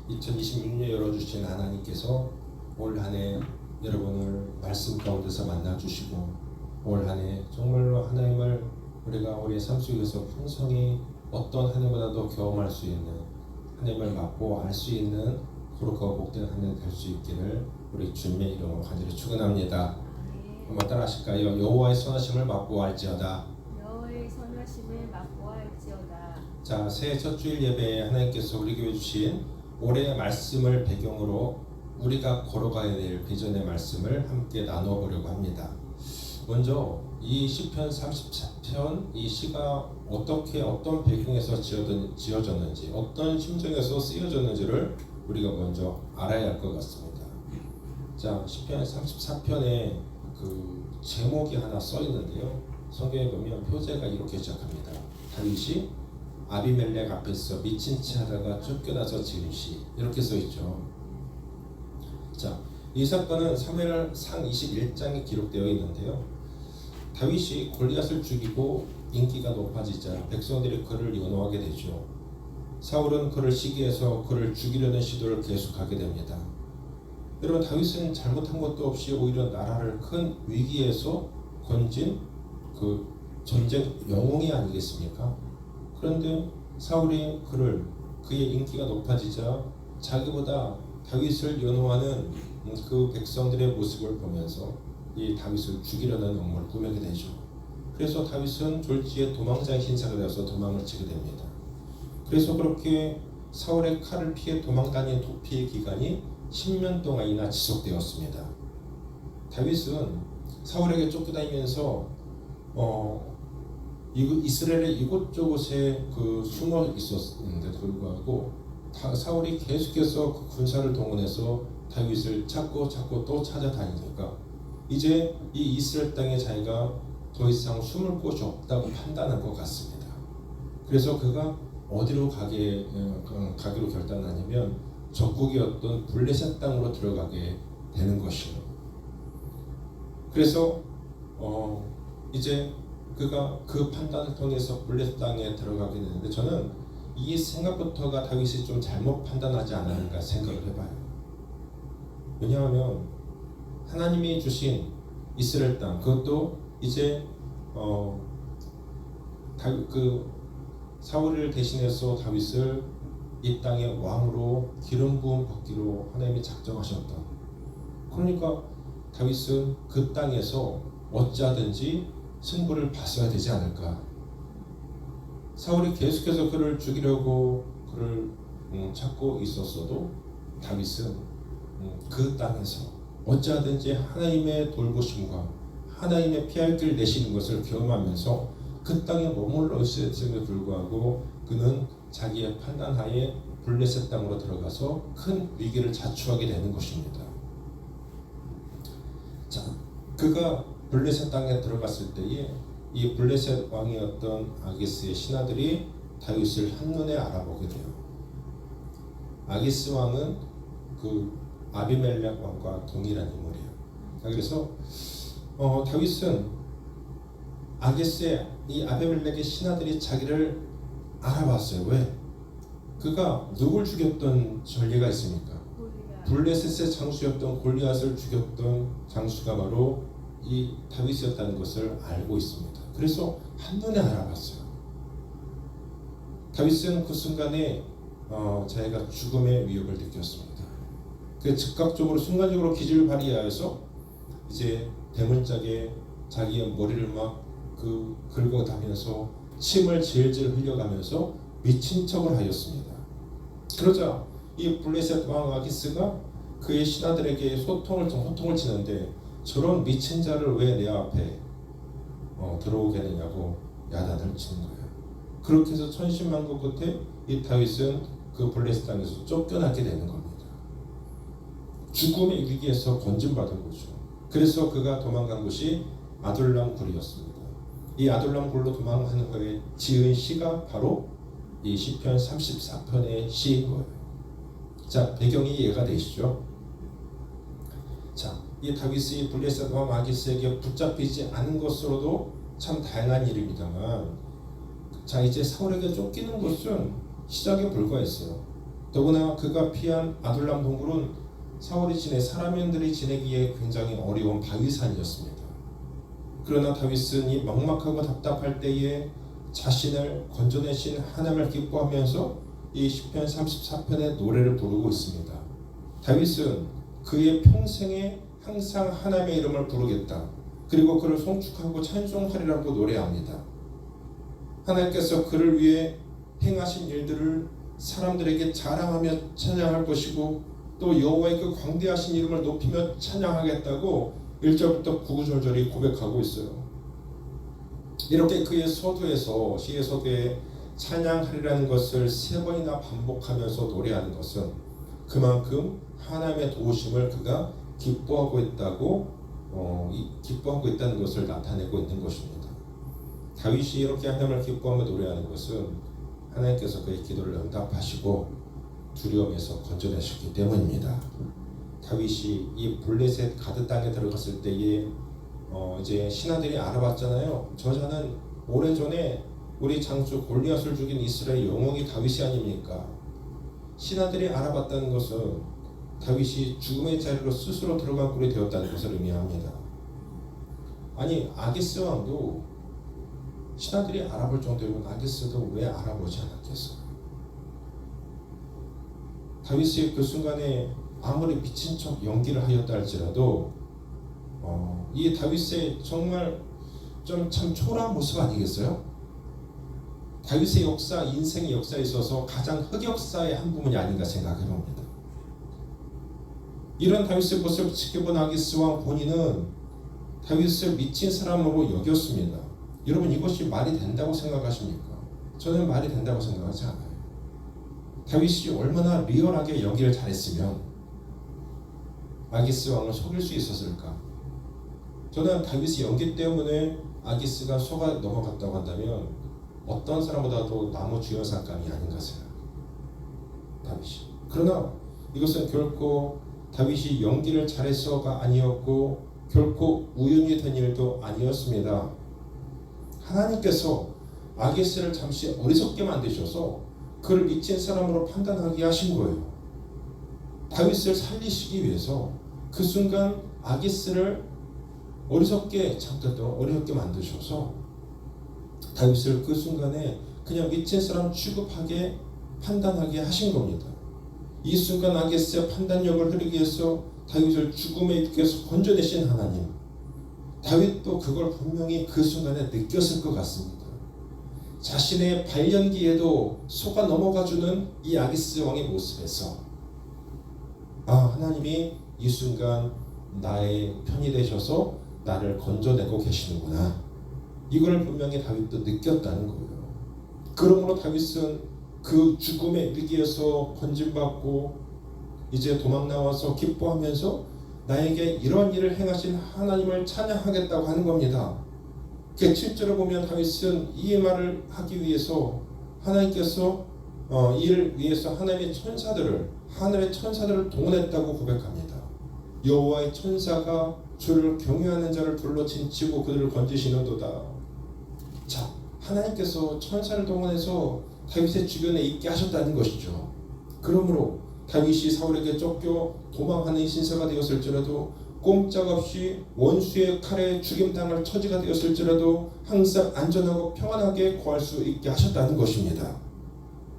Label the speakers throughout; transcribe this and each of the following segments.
Speaker 1: 2026년 열어주신 하나님께서 올 한 해 여러분을 말씀 가운데서 만나주시고 올 한 해 정말로 하나님을 우리가 우리의 삶 속에서 풍성히 어떤 한 해보다도 경험할 수 있는 하나님을 맛보 알 수 있는 거룩하고 복된 한 해 될 수 있기를 우리 주님의 이름으로 간절히 축원합니다. 한번 따라 하실까요? 여호와의 선하심을 맛보알지어다.
Speaker 2: 여호와의 선하심을 맛보알지어다.
Speaker 1: 자, 새해 첫 주일 예배에 하나님께서 우리 교회 주신 올해의 말씀을 배경으로 우리가 걸어가야 될 비전의 말씀을 함께 나눠보려고 합니다. 먼저 이 시편 34편 이 시가 어떻게 어떤 배경에서 지어졌는지 어떤 심정에서 쓰여졌는지를 우리가 먼저 알아야 할 것 같습니다. 자, 시편 34편에 그 제목이 하나 써 있는데요. 성경에 보면 표제가 이렇게 시작합니다. 다윗이 아비멜렉 앞에서 미친 체 하다가 쫓겨나서 지은 시, 이렇게 써 있죠. 자, 이 사건은 사무엘상 21장에 기록되어 있는데요. 다윗이 골리앗을 죽이고 인기가 높아지자 백성들이 그를 연호하게 되죠. 사울은 그를 시기해서 그를 죽이려는 시도를 계속하게 됩니다. 여러분, 다윗은 잘못한 것도 없이 오히려 나라를 큰 위기에서 건진 그 전쟁 영웅이 아니겠습니까? 그런데 사울이 그의 인기가 높아지자 자기보다 다윗을 연호하는 그 백성들의 모습을 보면서 이 다윗을 죽이려는 음모를 꾸미게 되죠. 그래서 다윗은 졸지에 도망자의 신사가 되어서 도망을 치게 됩니다. 그래서 그렇게 사울의 칼을 피해 도망다닌 도피의 기간이 10년 동안이나 지속되었습니다. 다윗은 사울에게 쫓겨다니면서 이스라엘의 이곳저곳에 숨어 있었는데도 불구하고 사울이 계속해서 그 군사를 동원해서 다윗을 찾고 또 찾아다니니까 이제 이 이스라엘 땅에 자기가 더 이상 숨을 곳이 없다고 판단한 것 같습니다. 그래서 그가 어디로 가기로 결단하냐면 적국이었던 블레셋 땅으로 들어가게 되는 것이요. 그래서 이제 그가 그 판단을 통해서 블레셋 땅에 들어가게 되는데, 저는 이 생각부터가 다윗이 좀 잘못 판단하지 않았는가 생각을 해봐요. 왜냐하면 하나님이 주신 이스라엘 땅, 그것도 이제 사울을 대신해서 다윗을 이 땅의 왕으로 기름 부음 받기로 하나님이 작정하셨다. 그러니까 다윗은 그 땅에서 어찌하든지 승부를 봤어야 되지 않을까. 사울이 계속해서 그를 죽이려고 그를 찾고 있었어도 다윗은 그 땅에서 어찌하든지 하나님의 돌보심과 하나님의 피할 길 내시는 것을 경험하면서 그 땅에 머물러 있었음에 불구하고 그는 자기의 판단하에 블레셋 땅으로 들어가서 큰 위기를 자초하게 되는 것입니다. 자, 그가 블레셋 땅에 들어갔을 때에 이 블레셋 왕이었던 아기스의 신하들이 다윗을 한눈에 알아보게 돼요. 아기스 왕은 그 아비멜렉 왕과 동일한 인물이에요. 그래서 다윗은 아기스의 이 아비멜렉의 신하들이 자기를 알아봤어요. 왜? 그가 누굴 죽였던 전례가 있습니까? 블레셋의 장수였던 골리앗을 죽였던 장수가 바로 이 다윗이었다는 것을 알고 있습니다. 그래서 한눈에 알아봤어요. 다윗은 그 순간에 자기가 죽음의 위협을 느꼈습니다. 그 즉각적으로 순간적으로 기지를 발휘하여서 이제 대문짝에 자기의 머리를 막 긁어다면서 침을 질질 흘려가면서 미친 척을 하였습니다. 그러자 이 블레셋 왕 아기스가 그의 신하들에게 호통을 치는데, 저런 미친 자를 왜 내 앞에 들어오게 하느냐고 야단을 치는 거예요. 그렇게 해서 천신만고 끝에 이 다윗은 그 블레셋 땅에서 쫓겨나게 되는 겁니다. 죽음의 위기에서 건진받은 거죠. 그래서 그가 도망간 곳이 아둘람 굴이었습니다. 이 아둘람 굴로 도망한 후에 지은 시가 바로 이 시편 34편의 시인 거예요. 자, 배경이 이해가 되시죠? 자, 이 다윗이 블레셋 왕 아기스에게 붙잡히지 않은 것으로도 참 다양한 일입니다만, 자, 이제 사울에게 쫓기는 것은 시작에 불과했어요. 더구나 그가 피한 아둘람 동굴은 사람들이 지내기에 굉장히 어려운 바위산이었습니다. 그러나 다윗은 이 막막하고 답답할 때에 자신을 건져내신 하나님을 기뻐하면서 이 시편 34편의 노래를 부르고 있습니다. 다윗은 그의 평생에 항상 하나님의 이름을 부르겠다. 그리고 그를 송축하고 찬송하리라고 노래합니다. 하나님께서 그를 위해 행하신 일들을 사람들에게 자랑하며 찬양할 것이고 또 여호와의 그 광대하신 이름을 높이며 찬양하겠다고 1절부터 9절절이 고백하고 있어요. 이렇게 그의 서두에서 시의 서두에 찬양하리라는 것을 3번이나 반복하면서 노래하는 것은 그만큼 하나님의 도우심을 그가 기뻐하고 있다는 것을 나타내고 있는 것입니다. 다윗이 이렇게 하나님을 기뻐하며 노래하는 것은 하나님께서 그의 기도를 응답하시고 두려움에서 건져내셨기 때문입니다. 다윗이 이 블레셋 가드 땅에 들어갔을 때에 이제 신하들이 알아봤잖아요. 저자는 오래전에 우리 장수 골리앗을 죽인 이스라엘 영웅이 다윗이 아닙니까? 신하들이 알아봤다는 것은 다윗이 죽음의 자리로 스스로 들어간 꼴이 되었다는 것을 의미합니다. 아니 아기스 왕도 신하들이 알아볼 정도면 아기스도 왜 알아보지 않았겠어요? 다윗이 그 순간에 아무리 미친 척 연기를 하였다 할지라도 이 다윗의 정말 좀 참 초라한 모습 아니겠어요? 다윗의 역사, 인생의 역사에 있어서 가장 흑역사의 한 부분이 아닌가 생각해 봅니다. 이런 다윗의 모습을 지켜본 아기스 왕 본인은 다윗을 미친 사람으로 여겼습니다. 여러분 이것이 말이 된다고 생각하십니까? 저는 말이 된다고 생각하지 않아요. 다윗이 얼마나 리얼하게 연기를 잘했으면 아기스 왕을 속일 수 있었을까? 저는 다윗의 연기 때문에 아기스가 속아 넘어갔다고 한다면 어떤 사람보다도 나무 주연사감이 아닌가 생각합니다. 다윗이. 그러나 이것은 결코 다윗이 연기를 잘해서가 아니었고 결코 우연히 된 일도 아니었습니다. 하나님께서 아기스를 잠시 어리석게 만드셔서 그를 미친 사람으로 판단하게 하신 거예요. 다윗을 살리시기 위해서 그 순간 아기스를 어리석게 만드셔서 다윗을 그 순간에 그냥 미친 사람 취급하게 판단하게 하신 겁니다. 이 순간 아기스의 판단력을 흐리기 위해서 다윗을 죽음의 입에서 건져내신 하나님, 다윗도 그걸 분명히 그 순간에 느꼈을 것 같습니다. 자신의 발연기에도 속아 넘어가주는 이 아기스 왕의 모습에서 하나님이 이 순간 나의 편이 되셔서 나를 건져내고 계시는구나. 이걸 분명히 다윗도 느꼈다는 거예요. 그러므로 다윗은 그 죽음의 위기에서 건짐받고 이제 도망 나와서 기뻐하면서 나에게 이런 일을 행하신 하나님을 찬양하겠다고 하는 겁니다. 7절을 보면 다윗은 이 말을 하기 위해서 하나님께서 이를 위해서 하나님의 천사들을 동원했다고 고백합니다. 여호와의 천사가 주를 경외하는 자를 둘러 진치고 그들을 건지시는도다. 자, 하나님께서 천사를 동원해서 다윗의 주변에 있게 하셨다는 것이죠. 그러므로 다윗이 사울에게 쫓겨 도망하는 신세가 되었을지라도 꼼짝없이 원수의 칼에 죽임당할 처지가 되었을지라도 항상 안전하고 평안하게 거할 수 있게 하셨다는 것입니다.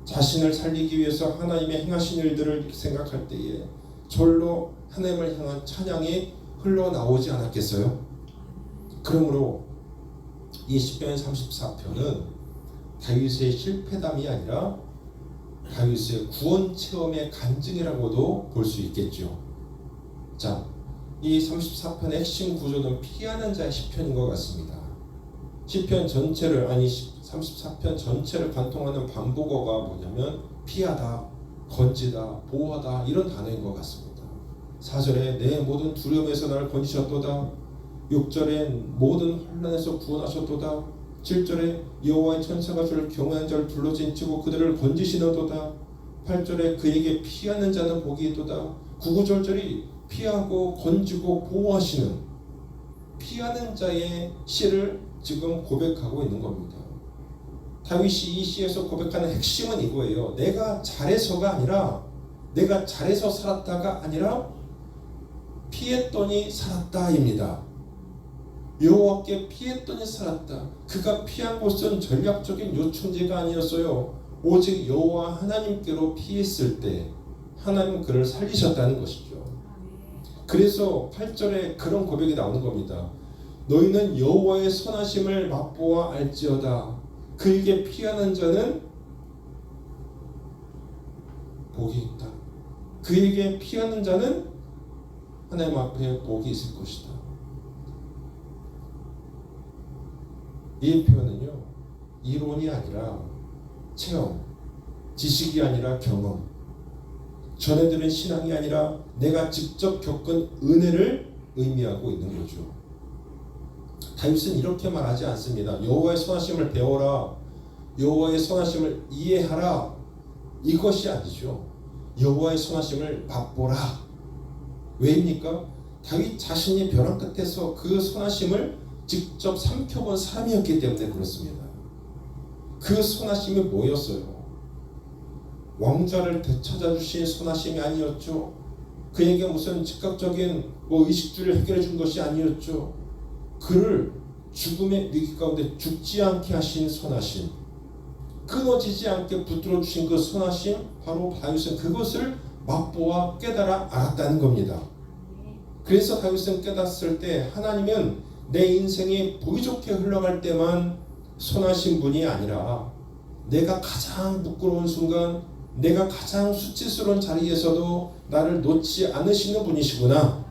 Speaker 1: 자신을 살리기 위해서 하나님의 행하신 일들을 생각할 때에 절로 하나님을 향한 찬양이 흘러나오지 않았겠어요? 그러므로 이 시편 34편은 다윗의 실패담이 아니라 다윗의 구원 체험의 간증이라고도 볼 수 있겠죠. 자, 이 34편의 핵심 구조는 피하는 자의 시편인 것 같습니다. 시편 전체를 34편 전체를 관통하는 반복어가 뭐냐면 피하다, 건지다, 보호하다 이런 단어인 것 같습니다. 4절에 내 모든 두려움에서 나를 건지셨도다. 6절에 모든 혼란에서 구원하셨도다. 7절에 여호와의 천사가 주를 경외하는 자를 둘러진치고 그들을 건지시는도다. 8절에 그에게 피하는 자는 복이 있도다. 9, 10절이 피하고 건지고 보호하시는 피하는 자의 시를 지금 고백하고 있는 겁니다. 다윗이 이 시에서 고백하는 핵심은 이거예요. 내가 잘해서가 아니라 내가 잘해서 살았다가 아니라 피했더니 살았다입니다. 여호와께 피했더니 살았다. 그가 피한 곳은 전략적인 요충지가 아니었어요. 오직 여호와 하나님께로 피했을 때 하나님 그를 살리셨다는 것이죠. 그래서 8절에 그런 고백이 나오는 겁니다. 너희는 여호와의 선하심을 맛보아 알지어다. 그에게 피하는 자는 복이 있다. 그에게 피하는 자는 하나님 앞에 복이 있을 것이다. 이 표현은요, 이론이 아니라 체험, 지식이 아니라 경험, 전해 들은 신앙이 아니라 내가 직접 겪은 은혜를 의미하고 있는 거죠. 다윗은 이렇게 말하지 않습니다. 여호와의 선하심을 배워라, 여호와의 선하심을 이해하라, 이것이 아니죠. 여호와의 선하심을 맛보라. 왜입니까? 다윗 자신이 벼랑 끝에서 그 선하심을 직접 삼켜본 사람이었기 때문에 그렇습니다. 그 선하심이 뭐였어요? 왕좌를 되찾아주신 선하심이 아니었죠. 그에게 무슨 즉각적인 의식주를 해결해 준 것이 아니었죠. 그를 죽음의 위기 가운데 죽지 않게 하신 선하심, 끊어지지 않게 붙들어 주신 그 선하심, 바로 다윗은 그것을 맛보아 깨달아 알았다는 겁니다. 그래서 다윗은 깨닫을 때 하나님은 내 인생이 보기 좋게 흘러갈 때만 선하신 분이 아니라 내가 가장 부끄러운 순간, 내가 가장 수치스러운 자리에서도 나를 놓지 않으시는 분이시구나.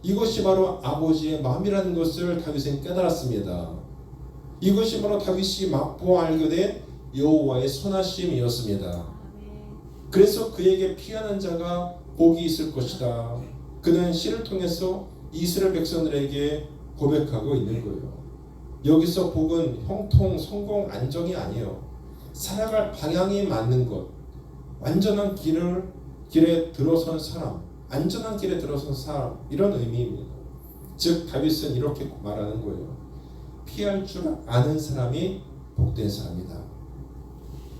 Speaker 1: 이것이 바로 아버지의 마음이라는 것을 다윗은 깨달았습니다. 이것이 바로 다윗이 맛보아 알게 된 여호와의 선하심이었습니다. 그래서 그에게 피하는 자가 복이 있을 것이다. 그는 시를 통해서 이스라엘 백성들에게 고백하고 있는 거예요. 여기서 복은 형통, 성공, 안정이 아니에요. 살아갈 방향이 맞는 것, 완전한 길에 들어선 사람, 안전한 길에 들어선 사람, 이런 의미입니다. 즉 다윗은 이렇게 말하는 거예요. 피할 줄 아는 사람이 복된 사람이다.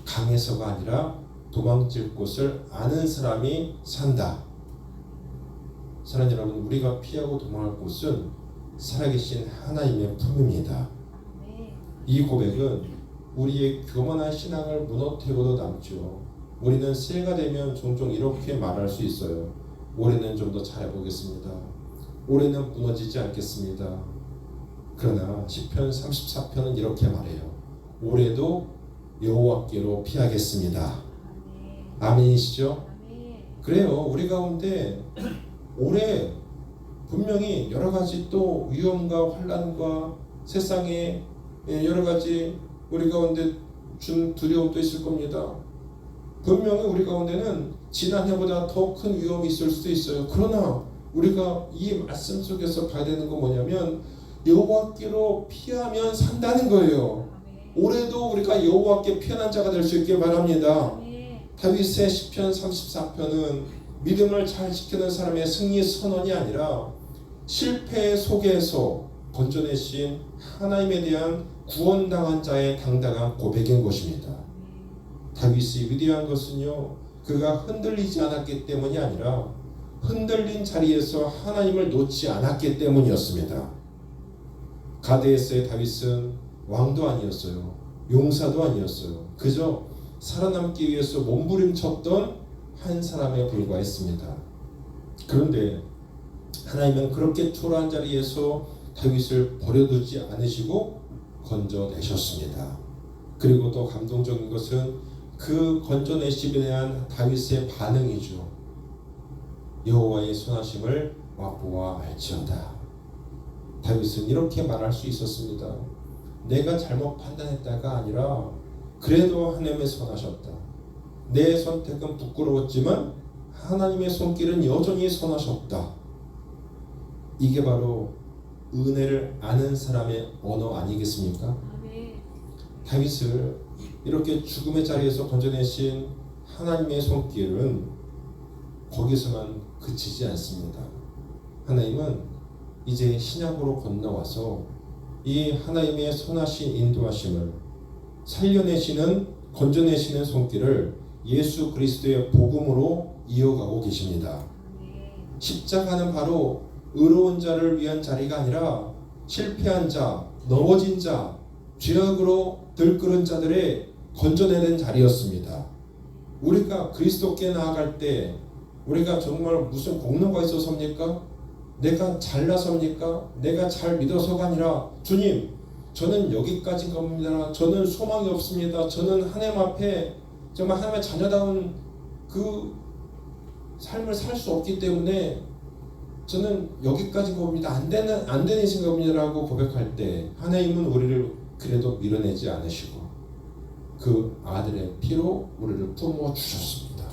Speaker 1: 강에서가 아니라 도망칠 곳을 아는 사람이 산다. 사랑하는 여러분, 우리가 피하고 도망할 곳은 살아계신 하나님의 품입니다. 이 고백은 우리의 교만한 신앙을 무너뜨리고도 남죠. 우리는 새해가 되면 종종 이렇게 말할 수 있어요. 올해는 좀 더 잘해보겠습니다. 올해는 무너지지 않겠습니다. 그러나 시편 34편은 이렇게 말해요. 올해도 여호와께로 피하겠습니다. 아멘이시죠? 그래요. 우리 가운데 올해 분명히 여러 가지 또 위험과 환난과 세상에 여러 가지 우리 가운데 준 두려움도 있을 겁니다. 분명히 우리 가운데는 지난해보다 더 큰 위험이 있을 수도 있어요. 그러나 우리가 이 말씀 속에서 봐야 되는 건 뭐냐면 여호와께로 피하면 산다는 거예요. 올해도 우리가 여호와께 피하는 자가 될 수 있길 바랍니다. 다윗의 시편 34편은 믿음을 잘 지키는 사람의 승리 선언이 아니라 실패 속에서 건져내신 하나님에 대한 구원당한 자의 당당한 고백인 것입니다. 다윗이 위대한 것은요, 그가 흔들리지 않았기 때문이 아니라 흔들린 자리에서 하나님을 놓지 않았기 때문이었습니다. 가드에서의 다윗은 왕도 아니었어요. 용사도 아니었어요. 그저 살아남기 위해서 몸부림쳤던 한 사람에 불과했습니다. 그런데 하나님은 그렇게 초라한 자리에서 다윗을 버려두지 않으시고 건져내셨습니다. 그리고 또 감동적인 것은 그 건져내심에 대한 다윗의 반응이죠. 여호와의 선하심을 맛보아 알지어다. 다윗은 이렇게 말할 수 있었습니다. 내가 잘못 판단했다가 아니라 그래도 하나님의 선하셨다. 내 선택은 부끄러웠지만 하나님의 손길은 여전히 선하셨다. 이게 바로 은혜를 아는 사람의 언어 아니겠습니까? 다윗을 이렇게 죽음의 자리에서 건져내신 하나님의 손길은 거기서만 그치지 않습니다. 하나님은 이제 신약으로 건너와서 이 하나님의 선하신 인도하심을 살려내시는, 건져내시는 손길을 예수 그리스도의 복음으로 이어가고 계십니다.
Speaker 2: 아멘.
Speaker 1: 십자가는 바로 의로운 자를 위한 자리가 아니라 실패한 자, 넘어진 자, 죄악으로 들끓은 자들의 건져내는 자리였습니다. 우리가 그리스도께 나아갈 때 우리가 정말 무슨 공로가 있어서입니까? 내가 잘나서입니까? 내가 잘 믿어서가 아니라 주님, 저는 여기까지인 겁니다. 저는 소망이 없습니다. 저는 하나님 앞에 정말 하나님의 자녀다운 그 삶을 살 수 없기 때문에 저는 여기까지인 겁니다. 안 되는 생각입니다라고 고백할 때 하나님은 우리를 그래도 밀어내지 않으시고 그 아들의 피로 우리를 품어 주셨습니다.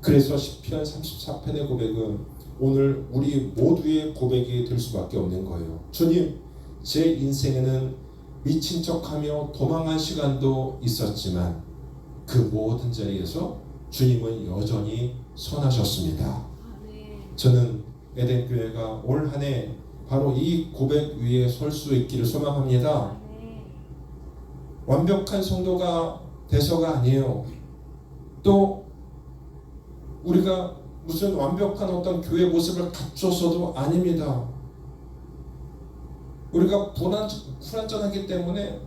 Speaker 1: 그래서 시편 34편의 고백은 오늘 우리 모두의 고백이 될 수밖에 없는 거예요. 주님, 제 인생에는 미친 척하며 도망한 시간도 있었지만 그 모든 자리에서 주님은 여전히 선하셨습니다.
Speaker 2: 아멘.
Speaker 1: 저는 에덴교회가 올 한 해 바로 이 고백 위에 설 수 있기를 소망합니다.
Speaker 2: 아멘.
Speaker 1: 완벽한 성도가 돼서가 아니에요. 또 우리가 무슨 완벽한 어떤 교회 모습을 갖춰서도 아닙니다. 우리가 불완전하기 때문에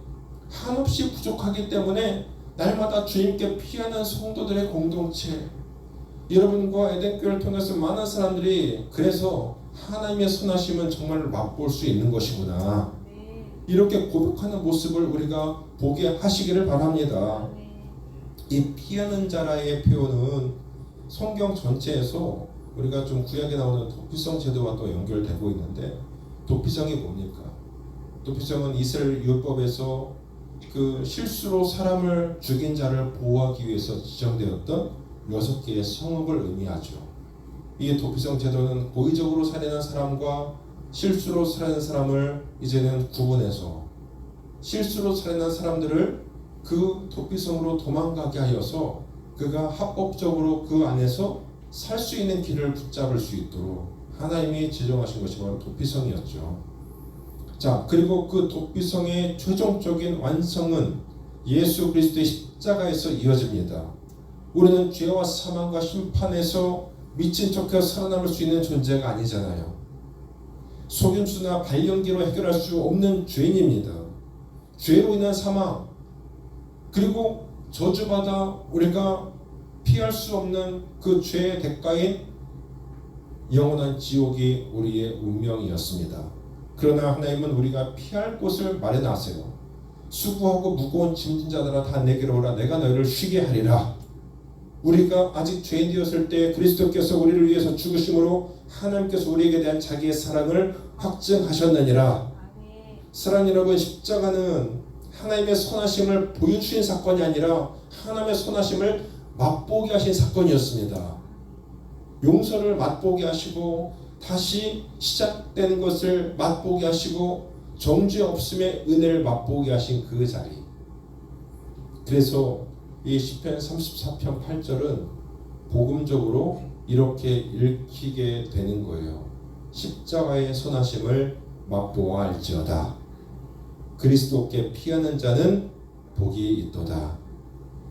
Speaker 1: 한없이 부족하기 때문에 날마다 주님께 피하는 성도들의 공동체, 여러분과 에덴교회를 통해서 많은 사람들이 그래서 하나님의 선하심은 정말 맛볼 수 있는 것이구나,
Speaker 2: 아멘.
Speaker 1: 이렇게 고백하는 모습을 우리가 보게 하시기를 바랍니다.
Speaker 2: 아멘.
Speaker 1: 이 피하는 자라의 표현은 성경 전체에서 우리가 좀 구약에 나오는 도피성 제도와 또 연결되고 있는데, 도피성이 뭡니까? 도피성은 이스라엘 율법에서 그 실수로 사람을 죽인 자를 보호하기 위해서 지정되었던 6개의 성읍을 의미하죠. 이 도피성 제도는 고의적으로 살해한 사람과 실수로 살해한 사람을 이제는 구분해서 실수로 살해한 사람들을 그 도피성으로 도망가게 하여서 그가 합법적으로 그 안에서 살 수 있는 길을 붙잡을 수 있도록 하나님이 지정하신 것이 바로 도피성이었죠. 자, 그리고 그 도피성의 최종적인 완성은 예수 그리스도의 십자가에서 이어집니다. 우리는 죄와 사망과 심판에서 미친 척해서 살아남을 수 있는 존재가 아니잖아요. 속임수나 발연기로 해결할 수 없는 죄인입니다. 죄로 인한 사망, 그리고 저주받아 우리가 피할 수 없는 그 죄의 대가인 영원한 지옥이 우리의 운명이었습니다. 그러나 하나님은 우리가 피할 곳을 마련하세요. 수고하고 무거운 짐진 자들아 다 내게로 오라, 내가 너희를 쉬게 하리라. 우리가 아직 죄인이었을 때 그리스도께서 우리를 위해서 죽으심으로 하나님께서 우리에게 대한 자기의 사랑을 확증하셨느니라.
Speaker 2: 아멘.
Speaker 1: 사랑 여러분, 십자가는 하나님의 선하심을 보여주신 사건이 아니라 하나님의 선하심을 맛보게 하신 사건이었습니다. 용서를 맛보게 하시고 다시 시작되는 것을 맛보게 하시고 정죄 없음의 은혜를 맛보게 하신 그 자리. 그래서 이 시편 34편 8절은 복음적으로 이렇게 읽히게 되는 거예요. 십자가의 선하심을 맛보아할지어다. 그리스도께 피하는 자는 복이 있도다.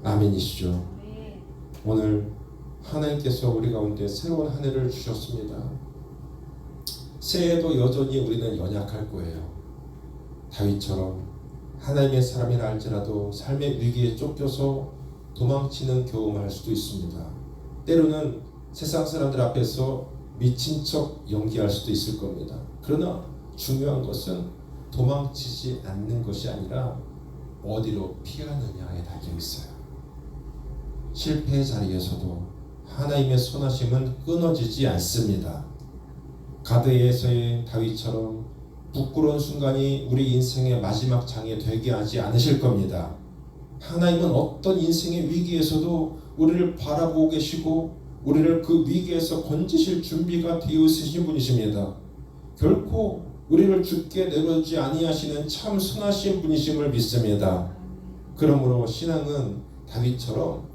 Speaker 1: 아멘이시죠.
Speaker 2: 아멘.
Speaker 1: 오늘 하나님께서 우리 가운데 새로운 한 해를 주셨습니다. 새해에도 여전히 우리는 연약할 거예요. 다윗처럼 하나님의 사람이라 할지라도 삶의 위기에 쫓겨서 도망치는 경험을 할 수도 있습니다. 때로는 세상 사람들 앞에서 미친 척 연기할 수도 있을 겁니다. 그러나 중요한 것은 도망치지 않는 것이 아니라 어디로 피하느냐에 달려 있어요. 실패의 자리에서도 하나님의 선하심은 끊어지지 않습니다. 가드에서의 다윗처럼 부끄러운 순간이 우리 인생의 마지막 장이 되게 하지 않으실 겁니다. 하나님은 어떤 인생의 위기에서도 우리를 바라보고 계시고 우리를 그 위기에서 건지실 준비가 되어 있으신 분이십니다. 결코 우리를 죽게 내버리지 아니하시는 참 선하신 분이심을 믿습니다. 그러므로 신앙은 다윗처럼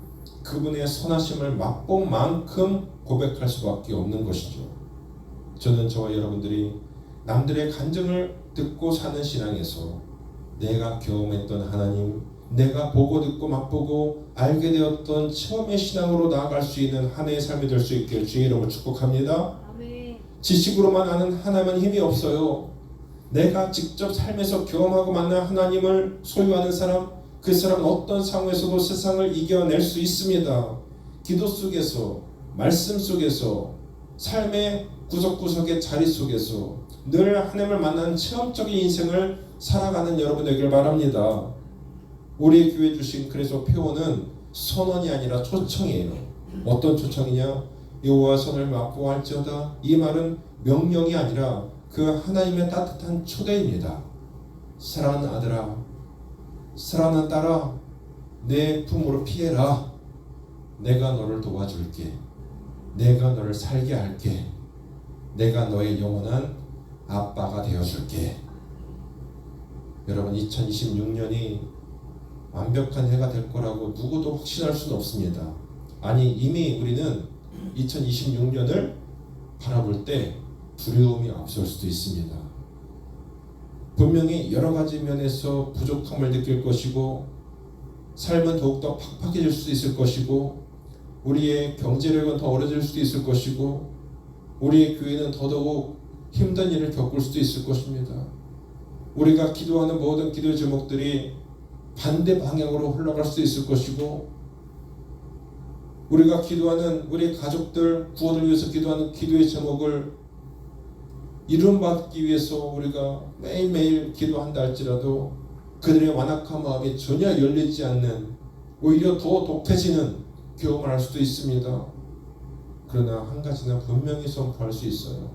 Speaker 1: 그분의 선하심을 맛본 만큼 고백할 수밖에 없는 것이죠. 저는 저와 여러분들이 남들의 간증을 듣고 사는 신앙에서 내가 경험했던 하나님, 내가 보고 듣고 맛보고 알게 되었던 처음의 신앙으로 나아갈 수 있는 한 해의 삶이 될 수 있게 주의 이름으로 축복합니다.
Speaker 2: 아멘.
Speaker 1: 지식으로만 아는 하나님은 힘이 없어요. 내가 직접 삶에서 경험하고 만난 하나님을 소유하는 사람, 그 사람은 어떤 상황에서도 세상을 이겨낼 수 있습니다. 기도 속에서, 말씀 속에서, 삶의 구석구석의 자리 속에서 늘 하나님을 만나는 체험적인 인생을 살아가는 여러분 되길 바랍니다. 우리 교회 주신 그래서 표어는 선언이 아니라 초청이에요. 어떤 초청이냐? 여호와 선을 맛보할지어다. 이 말은 명령이 아니라 그 하나님의 따뜻한 초대입니다. 사랑하는 아들아, 사랑하는 딸아, 내 품으로 피해라. 내가 너를 도와줄게. 내가 너를 살게 할게. 내가 너의 영원한 아빠가 되어줄게. 여러분, 2026년이 완벽한 해가 될 거라고 누구도 확신할 수는 없습니다. 아니, 이미 우리는 2026년을 바라볼 때 두려움이 앞설 수도 있습니다. 분명히 여러 가지 면에서 부족함을 느낄 것이고, 삶은 더욱더 팍팍해질 수도 있을 것이고, 우리의 경제력은 더 어려질 수도 있을 것이고, 우리의 교회는 더더욱 힘든 일을 겪을 수도 있을 것입니다. 우리가 기도하는 모든 기도의 제목들이 반대 방향으로 흘러갈 수도 있을 것이고, 우리가 기도하는 우리 가족들 구원을 위해서 기도하는 기도의 제목을 이루어받기 위해서 우리가 매일매일 기도한다 할지라도 그들의 완악한 마음이 전혀 열리지 않는, 오히려 더 독해지는 경험을 할 수도 있습니다. 그러나 한 가지는 분명히 선포할 수 있어요.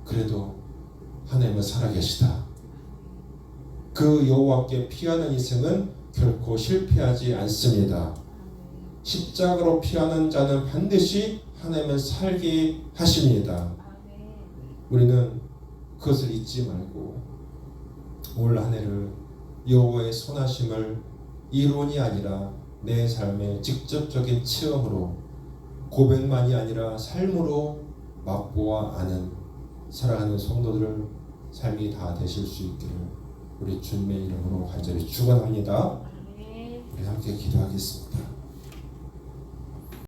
Speaker 1: 그래도 하나님은 살아계시다. 그 여호와께 피하는 인생은 결코 실패하지 않습니다. 십자가로 피하는 자는 반드시 하나님은 살게 하십니다. 우리는 그것을 잊지 말고 올 한 해를 여호와의 선하심을 이론이 아니라 내 삶의 직접적인 체험으로, 고백만이 아니라 삶으로 맛보아 아는 사랑하는 성도들을 삶이 다 되실 수 있기를 우리 주님의 이름으로 간절히 축원합니다. 우리 함께 기도하겠습니다.